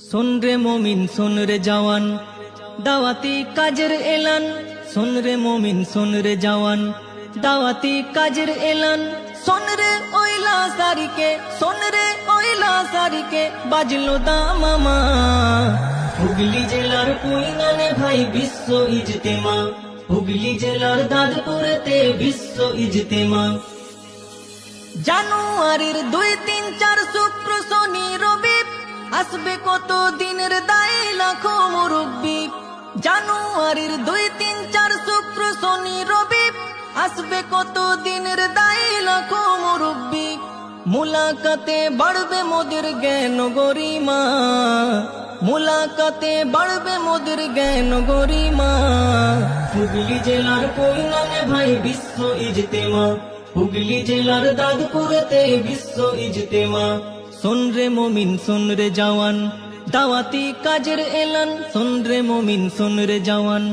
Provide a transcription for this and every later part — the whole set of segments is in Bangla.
শোন রে মুমিন শোন রে জওয়ান, দাওয়াতি কাজের এলান। শোন রে মুমিন শোন রে জওয়ান, দাওয়াতি কাজের এলান। শোন রে ওইলা সারিকে, শোন রে ওইলা সারিকে, বাজলো দামামা। হুগলি জেলার কুইনানে ভাই বিশ্ব ইজতেমা, হুগলি জেলার দাদপুরেতে বিশ্ব ইজতেমা। জানুয়ারির 2, 3, 4 শুক্র শনি রবি, আসবে কত দিনের দায় লাখো মুরব্বি। জানুয়ারির 2, 3, 4 শুক্র শনি রবি, আসবে কত দিনের দায় লাখো মুরব্বি। মুলাকাতে বাড়বে মোদের জ্ঞান গরিমা, মুলাকাতে বাড়বে মোদের জ্ঞান গরিমা। হুগলি জেলার কুইনানে ভাই বিশ্ব ইজতেমা, হুগলি জেলার দাদপুরেতে বিশ্ব ইজতেমা। শোন রে মুমিন শোন রে জওয়ান, দাওয়াতি কাজের এলান। শোন রে মুমিন শোন রে জওয়ান,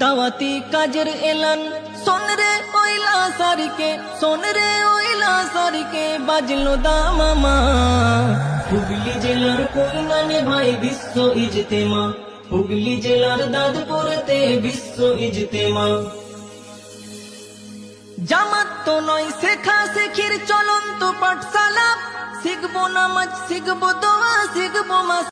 দাওয়াতি কাজের এলান। শোন রে ওইলা সারিকে, শোন রে ওইলা সারিকে, বাজলো দামামা। হুগলি জেলার কুইনানে ভাই বিশ্ব ইজতেমা, হুগলি জেলার দাদপুরেতে বিশ্ব ইজতেমা। জামাত তো নয় শেখা শেখির চলন্ত পাঠশালা, শিখবো নামাজ শিখবো দোয়া শিখবো মাস।